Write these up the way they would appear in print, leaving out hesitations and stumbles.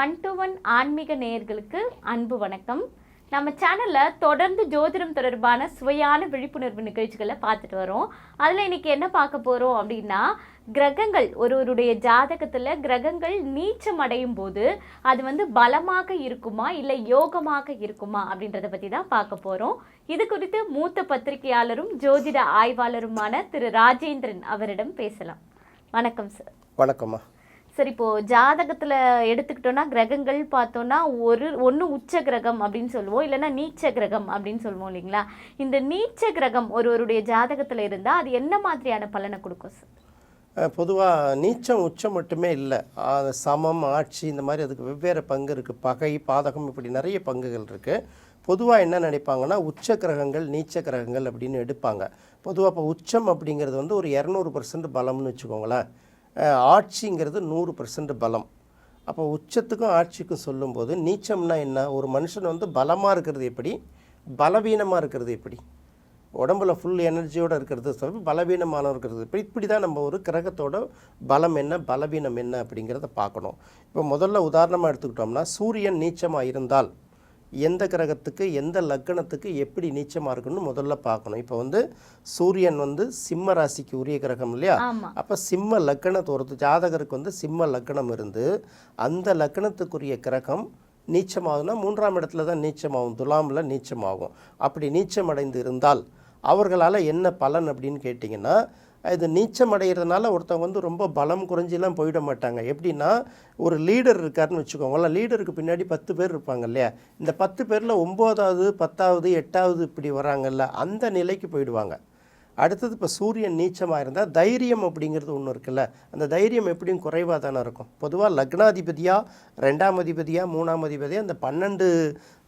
1-to-1 ஆன்மீக நேயர்களுக்கு அன்பு வணக்கம். நம்ம சேனலில் தொடர்ந்து ஜோதிடம் தொடர்பான சுவையான விழிப்புணர்வு நிகழ்ச்சிகளை பார்த்துட்டு வரோம். அதில் இன்னைக்கு என்ன பார்க்க போகிறோம் அப்படின்னா, கிரகங்கள் ஒருவருடைய ஜாதகத்தில் கிரகங்கள் நீச்சம் அடையும் போது அது பலமாக இருக்குமா இல்லை யோகமாக இருக்குமா அப்படின்றத பற்றி தான் பார்க்க போகிறோம். இது குறித்து மூத்த பத்திரிகையாளரும் ஜோதிட ஆய்வாளருமான திரு ராஜேந்திரன் அவரிடம் பேசலாம். வணக்கம் சார். வணக்கம்மா. சரி, இப்போது ஜாதகத்தில் எடுத்துக்கிட்டோன்னா கிரகங்கள் பார்த்தோன்னா ஒன்று உச்ச கிரகம் அப்படின்னு சொல்லுவோம், இல்லைன்னா நீச்ச கிரகம் அப்படின்னு சொல்லுவோம் இல்லைங்களா? இந்த நீச்ச கிரகம் ஒருவருடைய ஜாதகத்தில் இருந்தால் அது என்ன மாதிரியான பலனை கொடுக்கும் சார்? பொதுவாக நீச்சம் உச்சம் மட்டுமே இல்லை, சமம் ஆட்சி இந்த மாதிரி அதுக்கு வெவ்வேறு பங்கு இருக்குது. பகை பாதகம் இப்படி நிறைய பங்குகள் இருக்குது. பொதுவாக என்ன நினைப்பாங்கன்னா உச்ச கிரகங்கள் நீச்ச கிரகங்கள் அப்படின்னு எடுப்பாங்க. பொதுவாக இப்போ உச்சம் அப்படிங்கிறது ஒரு 200% பலம்னு வச்சுக்கோங்களேன். ஆட்சிங்கிறது 100% பலம். அப்போ உச்சத்துக்கும் ஆட்சிக்கும் சொல்லும்போது நீச்சம்னா என்ன? ஒரு மனுஷன் பலமாக இருக்கிறது எப்படி, பலவீனமாக இருக்கிறது எப்படி, உடம்புல ஃபுல் எனர்ஜியோடு இருக்கிறது சொல்லி பலவீனமான இருக்கிறது இப்படி தான் நம்ம ஒரு கிரகத்தோட பலம் என்ன பலவீனம் என்ன அப்படிங்கிறத பார்க்கணும். இப்போ முதல்ல உதாரணமாக எடுத்துக்கிட்டோம்னா, சூரியன் நீச்சமாக இருந்தால் எந்த கிரகத்துக்கு எந்த லக்கணத்துக்கு எப்படி நீச்சமாக இருக்குன்னு முதல்ல பார்க்கணும். இப்போ சூரியன் சிம்ம ராசிக்கு உரிய கிரகம் இல்லையா? அப்போ சிம்ம லக்கணத்தோட ஜாதகருக்கு சிம்ம லக்கணம் இருந்து அந்த லக்கணத்துக்குரிய கிரகம் நீச்சமாகுதுன்னா 3ஆம் இடத்துல தான் நீச்சமாகும், துலாமில் நீச்சமாகும். அப்படி நீச்சம் அடைந்து இருந்தால் அவர்களால் என்ன பலன் அப்படின்னு கேட்டிங்கன்னா, இது நீச்சம் அடைகிறதுனால ஒருத்தவங்க ரொம்ப பலம் குறைஞ்சிலாம் போயிட மாட்டாங்க. எப்படின்னா, ஒரு லீடர் இருக்காருன்னு வச்சுக்கோங்களேன். லீடருக்கு பின்னாடி 10 பேர் இருப்பாங்க இல்லையா? இந்த 10 பேரில் 9வது 10வது 8வது இப்படி வராங்கல்ல, அந்த நிலைக்கு போயிடுவாங்க. அடுத்தது இப்போ சூரியன் நீச்சமாக இருந்தால் தைரியம் அப்படிங்கிறது ஒன்று இருக்குல்ல, அந்த தைரியம் எப்படியும் குறைவாக தானே இருக்கும். பொதுவாக லக்னாதிபதியாக 2ஆம் அதிபதியாக 3ஆம் அதிபதியாக அந்த 12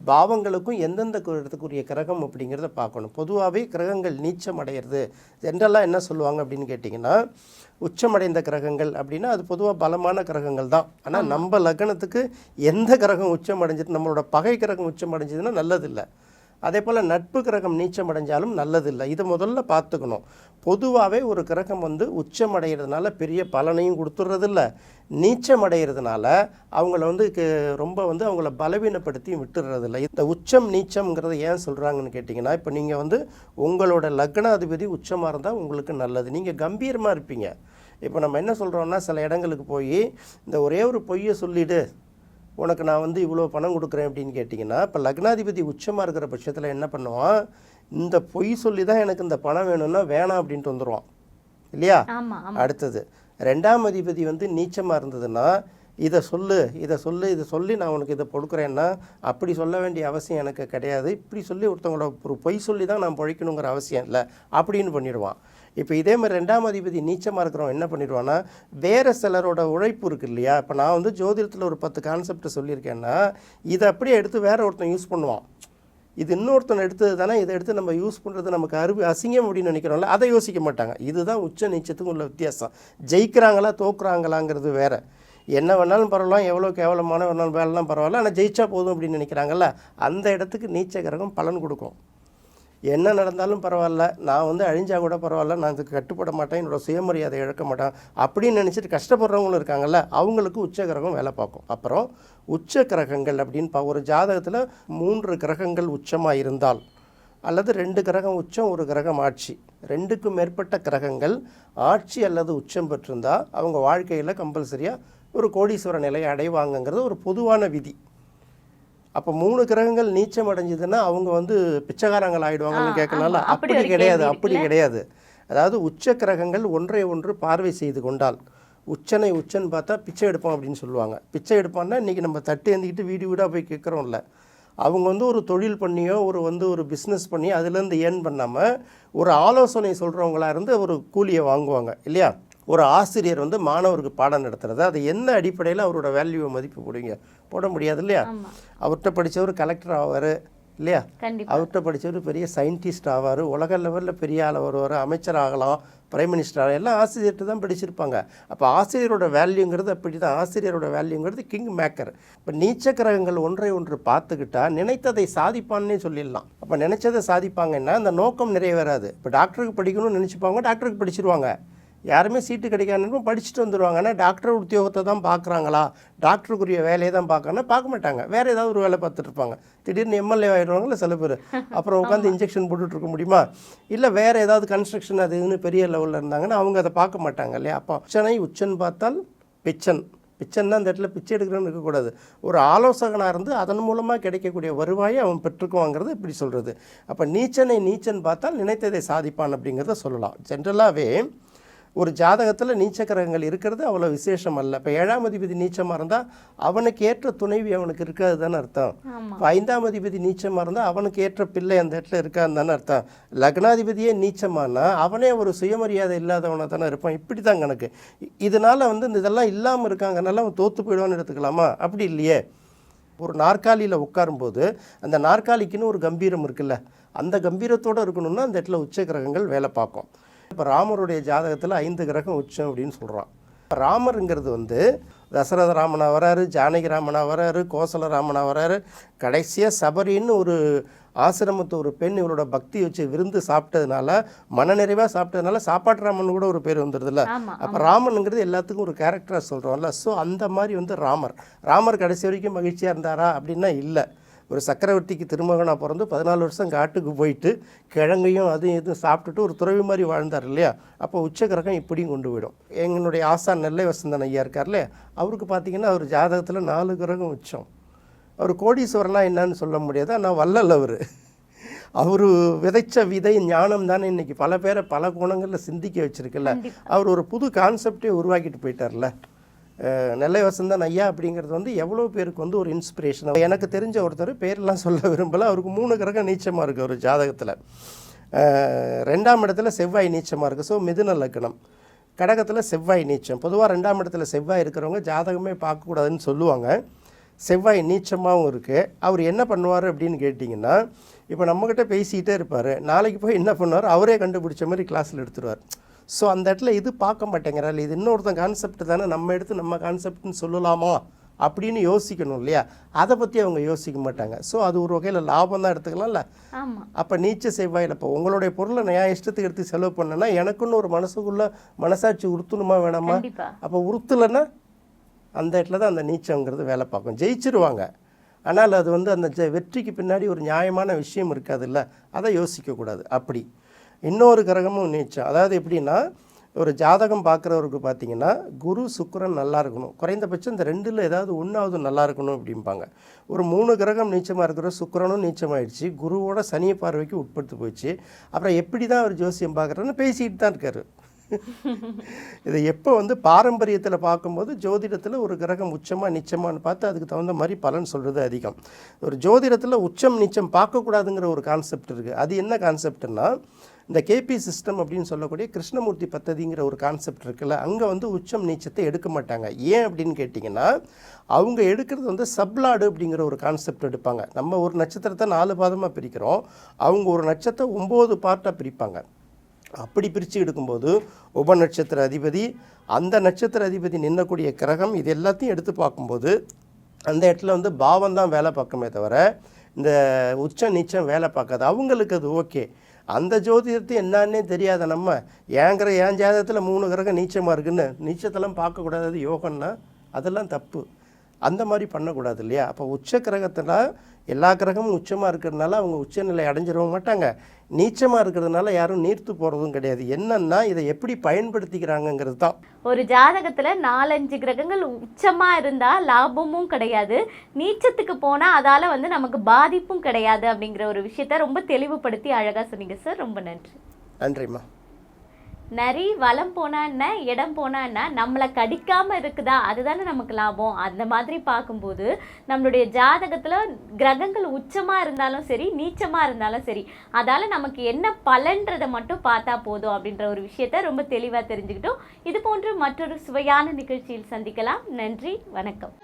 பாவங்களுக்கும் எந்தெந்த இடத்துக்குரிய கிரகம் அப்படிங்கிறத பார்க்கணும். பொதுவாகவே கிரகங்கள் நீச்சம் அடைகிறது ஜென்ரலாக என்ன சொல்லுவாங்க அப்படின்னு கேட்டிங்கன்னா, உச்சமடைந்த கிரகங்கள் அப்படின்னா அது பொதுவாக பலமான கிரகங்கள் தான். ஆனால் நம்ம லக்னத்துக்கு எந்த கிரகம் உச்சம் அடைஞ்சிட்டு நம்மளோட பகை கிரகம் உச்சம் அடைஞ்சதுன்னா நல்லதில்லை. அதே போல் நட்பு கிரகம் நீச்சம் அடைஞ்சாலும் நல்லதில்லை. இதை முதல்ல பார்த்துக்கணும். பொதுவாகவே ஒரு கிரகம் உச்சம் அடைகிறதுனால பெரிய பலனையும் கொடுத்துட்றதில்ல, நீச்சம் அடைகிறதுனால அவங்கள ரொம்ப அவங்கள பலவீனப்படுத்தி விட்டுறதில்லை. இந்த உச்சம் நீச்சம்ங்கிறத ஏன் சொல்கிறாங்கன்னு கேட்டிங்கன்னா, இப்போ நீங்கள் உங்களோட லக்னாதிபதி உச்சமாக இருந்தால் உங்களுக்கு நல்லது, நீங்கள் கம்பீரமாக இருப்பீங்க. இப்போ நம்ம என்ன சொல்கிறோன்னா, சில இடங்களுக்கு போய் இந்த ஒரே ஒரு பொய்யை சொல்லிவிடு உனக்கு நான் இவ்வளோ பணம் கொடுக்குறேன் அப்படின்னு கேட்டிங்கன்னா, இப்போ லக்னாதிபதி உச்சமாக இருக்கிற பட்சத்தில் என்ன பண்ணுவான், இந்த பொய் சொல்லி தான் எனக்கு இந்த பணம் வேணும்னா வேணாம் அப்படின்ட்டு வந்துடுவான் இல்லையா? அடுத்தது 2ஆம் அதிபதி நீச்சமாக இருந்ததுன்னா, இதை சொல்லி நான் உனக்கு இதை கொடுக்குறேன்னா அப்படி சொல்ல வேண்டிய அவசியம் எனக்கு கிடையாது, இப்படி சொல்லி ஒருத்தவங்களோட ஒரு பொய் சொல்லி தான் நான் பழிக்கணுங்கிற அவசியம் இல்லை அப்படின்னு பண்ணிடுவான். இப்போ இதே மாதிரி 2ஆம் அதிபதி நீச்சமாக இருக்கிறவன் என்ன பண்ணிடுவான்னா, வேறு சிலரோட உழைப்பு இருக்குது இல்லையா? இப்போ நான் ஜோதிடத்தில் ஒரு 10 கான்செப்ட் சொல்லியிருக்கேன்னா, இதை அப்படியே எடுத்து வேறு ஒருத்தன் யூஸ் பண்ணுவான். இது இன்னொருத்தன் எடுத்தது தானே, இதை எடுத்து நம்ம யூஸ் பண்ணுறது நமக்கு அசிங்கம் அப்படின்னு நினைக்கிறோம்ல, அதை யோசிக்க மாட்டாங்க. இதுதான் உச்ச நீச்சத்துக்கும் உள்ள வித்தியாசம். ஜெயிக்கிறாங்களா தோக்குறாங்களாங்கிறது வேறு. என்ன வேணாலும் பரவாயில்ல, எவ்வளோ கேவலமான வேணாலும் வேலைலாம் பரவாயில்ல, ஆனால் ஜெயிச்சா போதும் அப்படின்னு நினைக்கிறாங்கல்ல, அந்த இடத்துக்கு நீச்ச கிரகம் பலன் கொடுக்கும். என்ன நடந்தாலும் பரவாயில்ல, நான் அழிஞ்சால் கூட பரவாயில்ல, நான் இதுக்கு கட்டுப்பட மாட்டேன், என்னோடய சுயமரியாதை இழக்க மாட்டேன் அப்படின்னு நினச்சிட்டு கஷ்டப்படுறவங்களும் இருக்காங்கல்ல, அவங்களுக்கு உச்ச கிரகம் வேலை பார்க்கும். அப்புறம் உச்ச கிரகங்கள் அப்படின்னு ஒரு ஜாதகத்தில் 3 கிரகங்கள் உச்சமாக இருந்தால், அல்லது 2 கிரகம் உச்சம் 1 கிரகம் ஆட்சி, 2க்கும் மேற்பட்ட கிரகங்கள் ஆட்சி அல்லது உச்சம் பெற்றிருந்தால் அவங்க வாழ்க்கையில் கம்பல்சரியாக ஒரு கோடீஸ்வர நிலையை அடைவாங்கங்கிறது ஒரு பொதுவான விதி. அப்போ 3 கிரகங்கள் நீச்சம் அடைஞ்சதுன்னா அவங்க பிச்சைக்காரங்கள் ஆகிடுவாங்கன்னு கேட்கலாம்ல, அப்படி கிடையாது. அதாவது உச்ச கிரகங்கள் ஒன்றை ஒன்று பார்வை செய்து கொண்டால், உச்சன் பார்த்தா பிச்சை எடுப்போம் அப்படின்னு சொல்லுவாங்க. பிச்சை எடுப்பான்னா இன்றைக்கி நம்ம தட்டு ஏந்திக்கிட்டு வீடு வீடாக போய் கேட்குறோம்ல, அவங்க ஒரு தொழில் பண்ணியோ ஒரு பிஸ்னஸ் பண்ணி அதுலேருந்து ஏர்ன் பண்ணாமல் ஒரு ஆலோசனை சொல்கிறவங்களா இருந்து ஒரு கூலியை வாங்குவாங்க இல்லையா? ஒரு ஆசிரியர் மாணவருக்கு பாடம் நடத்துறது, அது என்ன அடிப்படையில் அவரோட வேல்யூவை மதிப்பு போட முடியாது இல்லையா? அவர்கிட்ட படித்தவர் கலெக்டர் ஆவார் இல்லையா? அவர்கிட்ட படித்தவர் பெரிய சயின்டிஸ்ட் ஆவார், உலக லெவலில் பெரிய ஆள் வருவார், அமைச்சர் ஆகலாம், பிரைம் மினிஸ்டர் ஆகலாம், எல்லாம் ஆசிரியர்கிட்ட தான் படிச்சிருப்பாங்க. அப்போ ஆசிரியரோட வேல்யூங்கிறது அப்படி தான். ஆசிரியரோட வேல்யூங்கிறது கிங் மேக்கர். இப்போ நீச்ச கிரகங்கள் ஒன்றை ஒன்று பார்த்துக்கிட்டா நினைத்ததை சாதிப்பான்னே சொல்லிடலாம். அப்போ நினைச்சதை சாதிப்பாங்கன்னா அந்த நோக்கம் நிறைவேறாது. இப்போ டாக்டருக்கு படிக்கணும்னு நினச்சிப்பாங்க, டாக்டருக்கு படிச்சிருவாங்க. யாருமே சீட்டு கிடைக்காதுன்னு படிச்சுட்டு வந்துடுவாங்க. ஆனால் டாக்டர் உத்தியோகத்தை தான் பார்க்குறாங்களா, டாக்டருக்குரிய வேலையை தான் பார்க்கணும்னா பார்க்க மாட்டாங்க. வேறு ஏதாவது ஒரு வேலை பார்த்துட்டு இருப்பாங்க. திடீர்னு எம்எல்ஏ ஆகிடுவாங்கல்ல சில பேர், அப்புறம் உட்காந்து இன்ஜெக்ஷன் போட்டுட்ருக்க முடியுமா? இல்லை வேறு ஏதாவது கன்ஸ்ட்ரக்ஷன் அது இதுன்னு பெரிய லெவலில் இருந்தாங்கன்னா அவங்க அதை பார்க்க மாட்டாங்க இல்லையா? அப்போ உச்சன் பார்த்தால் பிச்சன். பிச்சன்னா அந்த இடத்துல பிச்சை எடுக்கிறேன்னு இருக்கக்கூடாது. ஒரு ஆலோசகனாக இருந்து அதன் மூலமாக கிடைக்கக்கூடிய வருவாயை அவன் பெற்றுக்குவாங்கிறது இப்படி சொல்கிறது. அப்போ நீச்சன் பார்த்தால் நினைத்ததை சாதிப்பான் அப்படிங்கிறத சொல்லலாம். ஜென்ரலாகவே ஒரு ஜாதகத்தில் நீச்ச கிரகங்கள் இருக்கிறது அவ்வளோ விசேஷம் அல்ல. இப்போ 7ஆம் அதிபதி நீச்சமாக இருந்தால் அவனுக்கு ஏற்ற துணைவி அவனுக்கு இருக்காது தானே அர்த்தம். இப்போ 5ஆம் அதிபதி நீச்சமாக இருந்தால் அவனுக்கு ஏற்ற பிள்ளை அந்த இடத்துல இருக்காது தானே அர்த்தம். லக்னாதிபதியே நீச்சமானா அவனே ஒரு சுயமரியாதை இல்லாதவனை தானே இருப்பான். இப்படி தான் கணக்கு. இதனால் இதெல்லாம் இல்லாமல் இருக்காங்கனால அவன் தோற்று போயிடுவான்னு எடுத்துக்கலாமா? அப்படி இல்லையே. ஒரு நாற்காலியில் உட்காரும்போது அந்த நாற்காலிக்குன்னு ஒரு கம்பீரம் இருக்குல்ல, அந்த கம்பீரத்தோடு இருக்கணும்னா அந்த இடத்துல உச்ச கிரகங்கள் வேலை பார்க்கும். இப்போ ராமருடைய ஜாதகத்தில் 5 கிரகம் உச்சம் அப்படின்னு சொல்கிறான். ராமருங்கிறது தசரத ராமனா வராரு, ஜானகி ராமனா வராரு, கோசல ராமனா வராரு. கடைசியாக சபரின்னு ஒரு ஆசிரமத்தை ஒரு பெண் இவரோட பக்தி வச்சு விருந்து சாப்பிட்டதுனால, மனநிறைவாக சாப்பிட்டதுனால சாப்பாட்டு ராமன் கூட ஒரு பேர் வந்துடுதுல்ல. அப்போ ராமனுங்கிறது எல்லாத்துக்கும் ஒரு கேரக்டராக சொல்கிறோம்ல. ஸோ அந்த மாதிரி ராமர் கடைசி வரைக்கும் மகிழ்ச்சியாக இருந்தாரா அப்படின்னா இல்லை. ஒரு சக்கரவர்த்திக்கு திருமகனாக பிறந்து 14 வருஷம் காட்டுக்கு போயிட்டு கிழங்கையும் அதுவும் இதுவும் சாப்பிட்டுட்டு ஒரு துறவி மாதிரி வாழ்ந்தார் இல்லையா? அப்போ உச்ச கிரகம் இப்படியும் கொண்டு விடும். எங்களுடைய ஆசான் நெல்லை வசந்தன் ஐயா இருக்கார் இல்லையா, அவருக்கு பார்த்திங்கன்னா அவர் ஜாதகத்தில் 4 கிரகம் உச்சம். அவர் கோடீஸ்வரனாக என்னன்னு சொல்ல முடியாது, ஆனால் வள்ளல் அவர் விதைச்ச விதை ஞானம் தானே இன்றைக்கி பல பேரை பல கோணங்களில் சிந்திக்க வச்சுருக்குல்ல. அவர் ஒரு புது கான்செப்டே உருவாக்கிட்டு போயிட்டார்ல. நெல்லை வசந்தன் ஐயா அப்படிங்கிறது எவ்வளோ பேருக்கு ஒரு இன்ஸ்பிரேஷன். எனக்கு தெரிஞ்ச ஒருத்தர் பேரெலாம் சொல்ல விரும்பலை, அவருக்கு 3 கிரகம் நீச்சமாக இருக்குது ஒரு ஜாதகத்தில். 2ஆம் இடத்துல செவ்வாய் நீச்சமாக இருக்குது. ஸோ மிதுன லக்னம். கடகத்தில் செவ்வாய் நீச்சம். பொதுவாக 2ஆம் இடத்துல செவ்வாய் இருக்கிறவங்க ஜாதகமே பார்க்கக்கூடாதுன்னு சொல்லுவாங்க. செவ்வாய் நீச்சமாகவும் இருக்குது. அவர் என்ன பண்ணுவார் அப்படின்னு கேட்டிங்கன்னா, இப்போ நம்மக்கிட்ட பேசிக்கிட்டே இருப்பார், நாளைக்கு போய் என்ன பண்ணுவார் அவரே கண்டுபிடிச்ச மாதிரி கிளாஸில் எடுத்துருவார். ஸோ அந்த இடத்துல இது பார்க்க மாட்டேங்கிறாள், இது இன்னொருத்தன் கான்செப்ட் தானே, நம்ம எடுத்து நம்ம கான்செப்ட்னு சொல்லலாமா அப்படின்னு யோசிக்கணும் இல்லையா? அதை பற்றி அவங்க யோசிக்க மாட்டாங்க. ஸோ அது ஒரு வகையில் லாபம் தான் எடுத்துக்கலாம்ல. அப்போ நீச்ச செவ்வாயில் இப்போ உங்களுடைய பொருளை நான் இஷ்டத்துக்கு எடுத்து செலவு பண்ணேன்னா எனக்குன்னு ஒரு மனசாட்சி உறுத்தணுமா வேணாமா? அப்போ உறுத்தலைன்னா அந்த இடத்துல தான் அந்த நீச்சங்கிறது வேலை பார்க்கும். ஜெயிச்சிருவாங்க, ஆனால் அது அந்த வெற்றிக்கு பின்னாடி ஒரு நியாயமான விஷயம் இருக்காதுல்ல, அதை யோசிக்கக்கூடாது. அப்படி இன்னொரு கிரகமும் நீச்சம். அதாவது எப்படின்னா, ஒரு ஜாதகம் பார்க்குறவருக்கு பார்த்திங்கன்னா குரு சுக்கிரன் நல்லா இருக்கணும், குறைந்தபட்சம் இந்த 2ல் ஏதாவது 1ஆவது நல்லா இருக்கணும் அப்படிம்பாங்க. ஒரு 3 கிரகம் நீச்சமாக இருக்கிற சுக்கிரனும் நீச்சமாகிடுச்சு, குருவோட சனிய பார்வைக்கு உட்படுத்து போயிடுச்சு. அப்புறம் எப்படி தான் அவர் ஜோசியம் பார்க்குறேன்னு பேசிக்கிட்டு தான் இருக்கார். இதை எப்போ பாரம்பரியத்தில் பார்க்கும்போது ஜோதிடத்தில் ஒரு கிரகம் உச்சமாக நிச்சயமானு பார்த்து அதுக்கு தகுந்த மாதிரி பலன் சொல்கிறது அதிகம். ஒரு ஜோதிடத்தில் உச்சம் நிச்சயம் பார்க்கக்கூடாதுங்கிற ஒரு கான்செப்ட் இருக்குது. அது என்ன கான்செப்ட்னா, இந்த கேபி சிஸ்டம் அப்படின்னு சொல்லக்கூடிய கிருஷ்ணமூர்த்தி பத்ததிங்கிற ஒரு கான்செப்ட் இருக்குல்ல, அங்கே உச்சம் நீச்சத்தை எடுக்க மாட்டாங்க. ஏன் அப்படின்னு கேட்டிங்கன்னா, அவங்க எடுக்கிறது சப்லாடு அப்படிங்கிற ஒரு கான்செப்ட் எடுப்பாங்க. நம்ம ஒரு நட்சத்திரத்தை 4 பாதமாக பிரிக்கிறோம், அவங்க ஒரு நட்சத்திரம் 9 பார்ட்டாக பிரிப்பாங்க. அப்படி பிரித்து எடுக்கும்போது உப நட்சத்திர அதிபதி, அந்த நட்சத்திர அதிபதி நின்னக்கூடிய கிரகம், இது எல்லாத்தையும் எடுத்து பார்க்கும்போது அந்த இடத்துல பாவம் தான் வேலை பார்க்குமே தவிர இந்த உச்ச நீச்சம் வேலை பார்க்காது. அவங்களுக்கு அது ஓகே. அந்த ஜோதிடத்தை என்னன்னே தெரியாத நம்ம என் ஜாதகத்தில் 3 கிரகம் நீச்சமாக இருக்குன்னு நீச்சத்தெல்லாம் பார்க்கக்கூடாது, அது யோகன்னா அதெல்லாம் தப்பு. அந்த மாதிரி பண்ணக்கூடாது இல்லையா? அப்போ உச்ச கிரகத்தில் எல்லா கிரகமும் உச்சமாக இருக்கிறதுனால அவங்க உச்சநிலை அடைஞ்சிடவும் மாட்டாங்க, நீச்சமாக இருக்கிறதுனால யாரும் நீர்த்து போகிறதும் கிடையாது. என்னன்னா இதை எப்படி பயன்படுத்திக்கிறாங்கங்கிறது தான். ஒரு ஜாதகத்தில் 4-5 கிரகங்கள் உச்சமாக இருந்தால் லாபமும் கிடையாது, நீச்சத்துக்கு போனால் அதால் நமக்கு பாதிப்பும் கிடையாது அப்படிங்கிற ஒரு விஷயத்த ரொம்ப தெளிவுபடுத்தி அழகாக சொன்னீங்க சார். ரொம்ப நன்றி. நன்றிம்மா. நரி வலம் போனா என்ன, இடம் போனா என்ன, நம்மளை கடிக்காமல் இருக்குதா, அதுதானே நமக்கு லாபம். அந்த மாதிரி பார்க்கும்போது நம்மளுடைய ஜாதகத்தில் கிரகங்கள் உச்சமாக இருந்தாலும் சரி, நீச்சமாக இருந்தாலும் சரி, அதால் நமக்கு என்ன பலன்றதை மட்டும் பார்த்தா போதும் அப்படின்ற ஒரு விஷயத்த ரொம்ப தெளிவாக தெரிஞ்சுக்கிட்டோம். இது போன்று மற்றொரு சுவையான நிகழ்ச்சியில் சந்திக்கலாம். நன்றி, வணக்கம்.